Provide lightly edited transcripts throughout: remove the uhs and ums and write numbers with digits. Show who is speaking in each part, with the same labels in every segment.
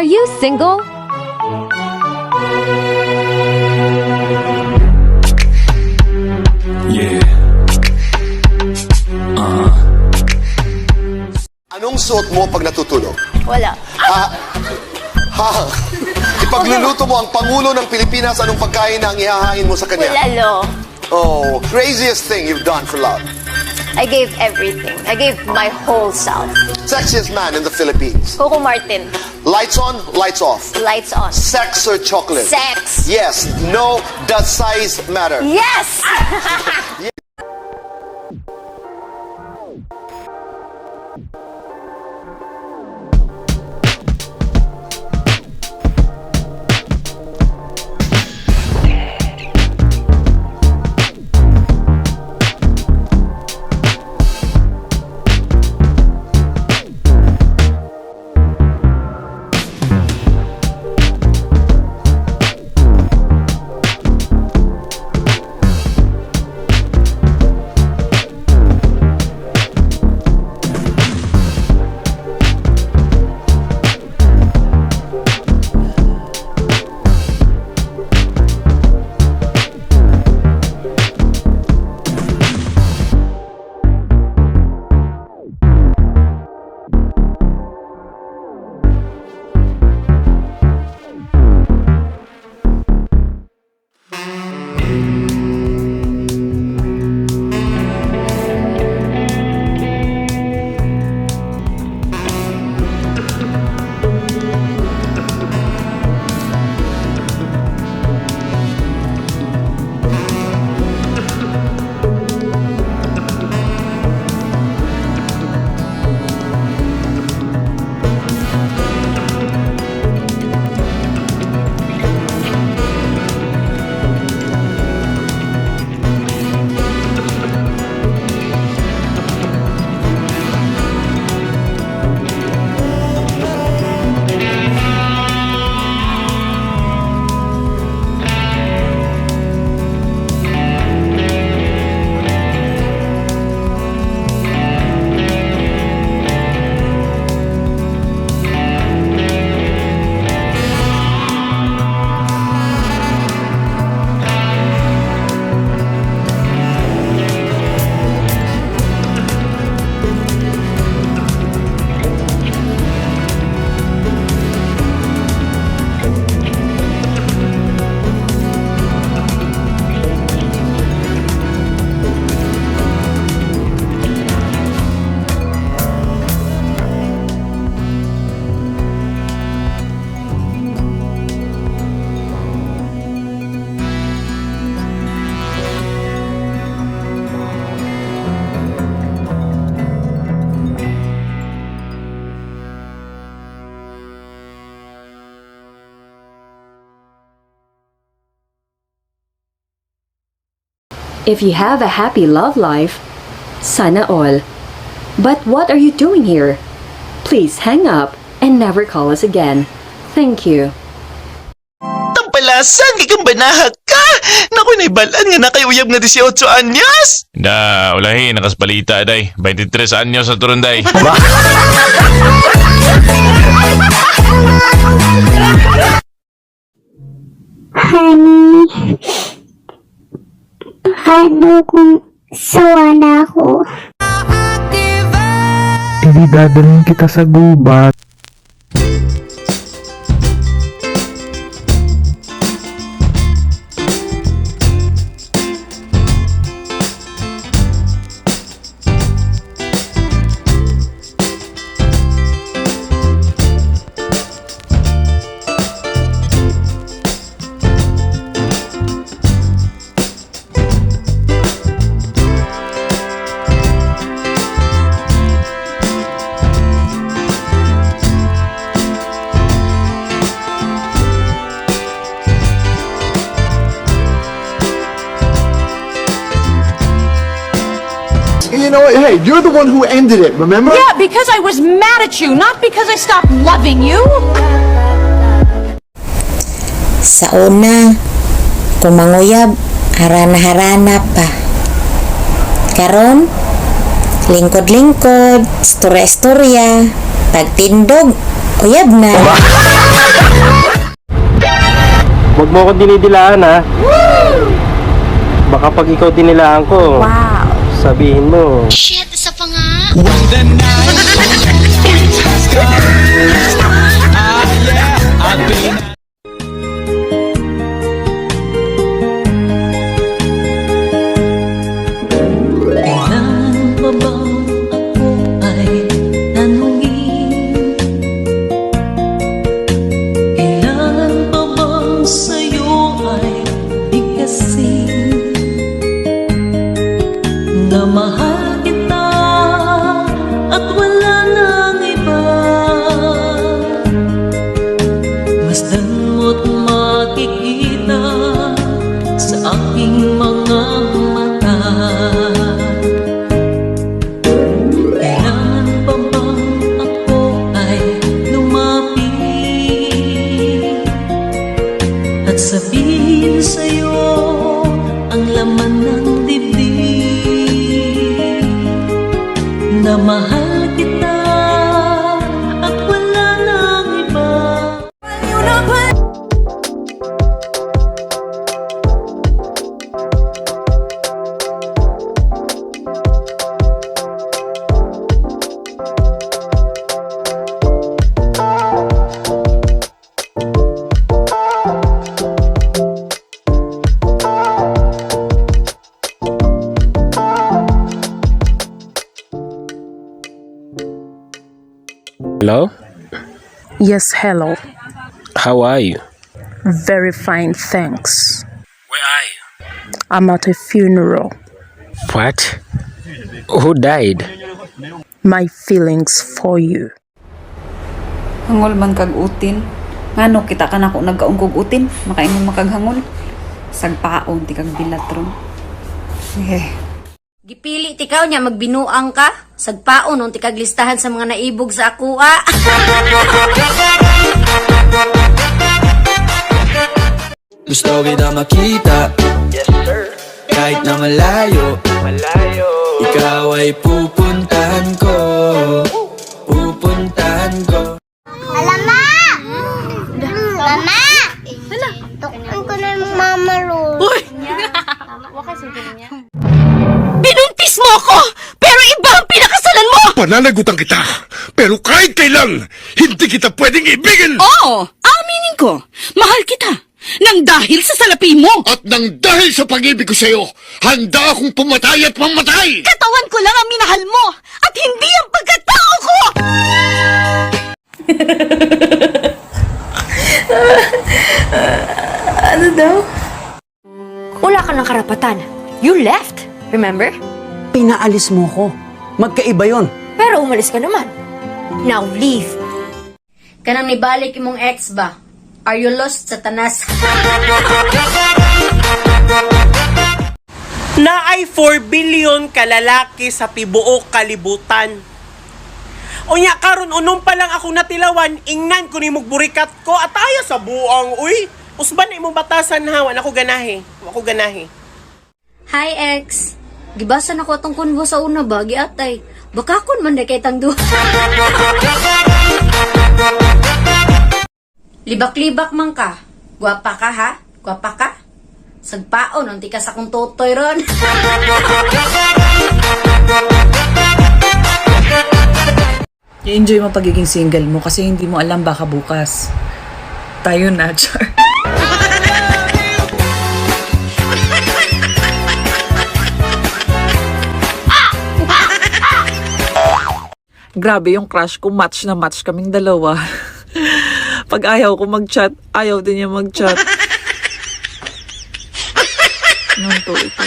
Speaker 1: Are you single?
Speaker 2: Yeah.
Speaker 3: Anong suot mo pag natutulog?
Speaker 4: Wala.
Speaker 3: Ipagluluto mo ang Pangulo ng Pilipinas, anong pagkain ang ihahain mo sa kanya?
Speaker 4: Wala, lo.
Speaker 3: Oh, craziest thing you've done for love.
Speaker 4: I gave everything. I gave my whole self.
Speaker 3: Sexiest man in the Philippines.
Speaker 4: Coco Martin,
Speaker 3: Lights on, lights off.
Speaker 4: lights on.
Speaker 3: Sex or chocolate?
Speaker 4: Sex.
Speaker 3: Yes, no, does size matter?
Speaker 4: Yes!
Speaker 5: If you have a happy love life, sana all. But what are you doing here? Please hang up and never call us again. Thank you.
Speaker 6: Tampalasan, kikang banahag ka! Naku, naibalan nga na kay uyab nga 18 anyos!
Speaker 7: Da, ulahi, nakasbalita, day. 23 anyos sa turunday.
Speaker 8: Honey, ano kung sawa na ako?
Speaker 9: Hindi dadalhin kita sa gubat.
Speaker 10: You know what? Hey, you're the one who ended it, remember?
Speaker 11: Yeah, because I was mad at you, not because I stopped loving you.
Speaker 12: Sa una, kumanguyab, harana-harana pa. Karon, lingkod-lingkod, storya-storya, pagtindog, Uyab na.
Speaker 9: Huwag mo ako dinidilaan ha. Baka pag ikaw dinilaan ko, sabihin mo.
Speaker 11: Shit, isa pa nga.
Speaker 1: Kailan pa bang ako ay tanungin? Kailan pa bang sa'yo ay bigkasin? Na mahal kita at wala nang iba. Masdan mo't makikita sa aking mga mata. Kailan pa bang ako ay lumapit at sabihin sa'yo ang laman ng dibdib na mahal kita at wala nang iba.
Speaker 9: Hello?
Speaker 1: Yes, hello.
Speaker 9: How are you?
Speaker 1: Very fine, thanks.
Speaker 9: Where are you?
Speaker 1: I'm at a funeral.
Speaker 9: What? Who died?
Speaker 1: My feelings for you.
Speaker 11: Hangol man kag utin. Ngano kita ka nako nagkaungkog utin, makaingon makaghangol. Sagpaon ti kag bilatron.
Speaker 4: Gipili tikaw niya magbinuang ka. Sagpaon nung tikag listahan sa mga naibog sa ako, ah.
Speaker 6: Gusto kita makita. Yes, sir. Kahit na malayo. Ikaw ay pupuntahan ko. Pupuntahan ko.
Speaker 8: Alama! Mama! Tukon ko na yung mama ro.
Speaker 11: Binuntis mo ako! Pero iba ang pinakasalan mo!
Speaker 10: Pananagutan kita, pero kahit kailan, hindi kita pwedeng ibigin!
Speaker 11: Oo! Aminin ko! Mahal kita! Nang dahil sa salapi mo!
Speaker 10: At nang dahil sa pag-ibig ko sa'yo, handa akong pumatay at mamatay!
Speaker 11: Katawan ko lang ang minahal mo! At hindi ang pagkatao ko! Ano daw?
Speaker 4: Wala ka ng karapatan. You left, remember?
Speaker 11: Pinaalis mo ko. Magkaiba yon.
Speaker 4: Pero umalis ka naman. Now leave. Kanang nibalik imong ex ba? Are you lost sa tanas?
Speaker 2: Na ay 4 billion kalalaki sa tibuok kalibutan. Unya karon unom pa lang ako natilawan, ingnan ko ni mugburikat ko at aya sa buang uy. Usban na imong batasan ha, wala ko ganahi. Wala ko ganahi.
Speaker 4: Hi ex. Gibasa na ko atong kunbo sa una ba, giatay. Baka kun man kay tang duha. Libak-libak man ka. Gwapa ka ha? Gwapa ka? Sagpaon, ang tikas akong tutoy ron.
Speaker 11: I-enjoy mo pagiging single mo kasi hindi mo alam baka bukas. Tayo na, Char. Grabe yung crush ko, match na match kaming dalawa. Pag ayaw ko mag-chat, ayaw din niya mag-chat. Ano to ito?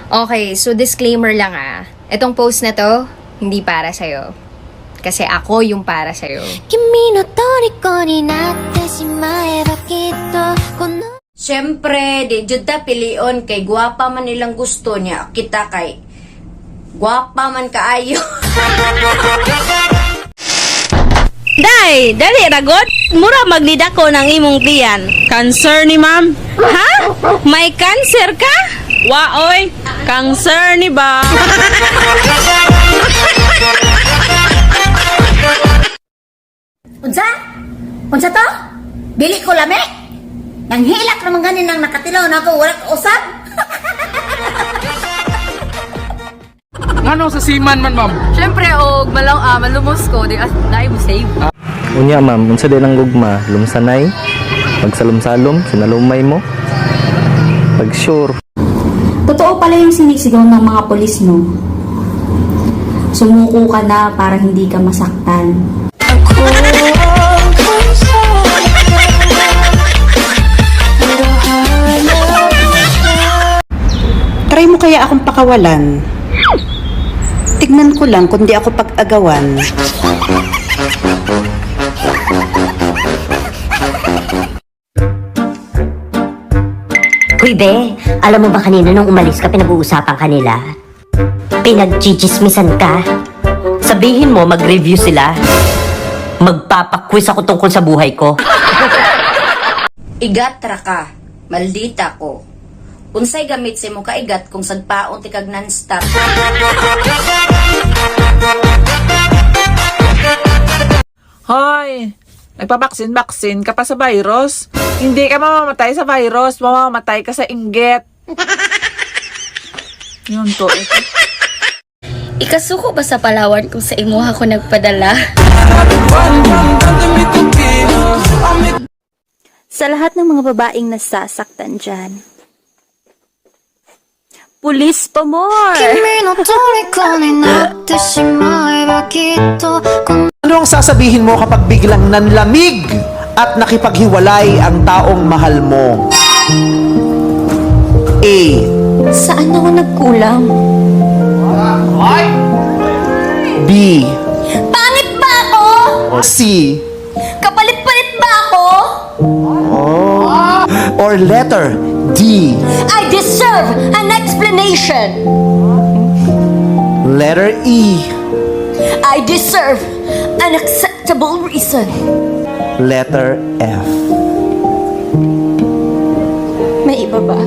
Speaker 4: Okay, so disclaimer lang ah. Itong post na to, hindi para sa'yo. Kasi ako yung para sa'yo. Siyempre, di jud ta pilion kay gwapa man nilang gusto niya. Kita kay gwapa man kaayo.
Speaker 11: Day, dali ragot. Mura magnida ko ng imong tiyan. Cancer ni ma'am. Ha? May cancer ka? Waoy, cancer ni ba?
Speaker 4: Unsa? Unsa to? Dili ko lami? Nang hilak naman ganin nang nakatilaw na ako, wala ka usap?
Speaker 13: Ngano sa siman man, ma'am?
Speaker 11: Siyempre, og malumos ko, di dai mo save.
Speaker 9: Unya ma'am, unsa din ang gugma? Lumsanay? Pagsalom-salom, sinalumay mo? Pag sure.
Speaker 8: Totoo pala yung sinisigaw ng mga polis, no? Sumuko ka na para hindi ka masaktan.
Speaker 14: Try mo kaya akong pakawalan. Tignan ko lang kung di ako pag-agawan.
Speaker 12: Uy, be, alam mo ba kanina nung umalis ka, pinag-uusapan kanila? Pinag-chichismisan ka. Sabihin mo, mag-review sila. Magpapakwis ako tungkol sa buhay ko.
Speaker 4: Igatra ka, maldita ko. Unsay gamit si mo kaigat kung sagpaon ti kag non-stop.
Speaker 13: Hoy! Nagpabaksin-baksin ka pa sa virus? Hindi ka mamamatay sa virus, mamamatay ka sa inggit. Yun to.
Speaker 11: Ikasuko ba sa Palawan kung sa imuha ko nagpadala?
Speaker 8: Sa lahat ng mga babaeng nasasaktan dyan, pulis pa more!
Speaker 2: Ano ang sasabihin mo kapag biglang nanlamig at nakipaghiwalay ang taong mahal mo? A.
Speaker 8: Saan ako nagkulang?
Speaker 2: B.
Speaker 4: Pangit ba ako?
Speaker 2: C.
Speaker 4: Kapalit-palit ba ako?
Speaker 2: Or letter D.
Speaker 4: I deserve an explanation.
Speaker 2: Letter E.
Speaker 4: I deserve an acceptable reason.
Speaker 2: Letter F.
Speaker 8: May iba ba?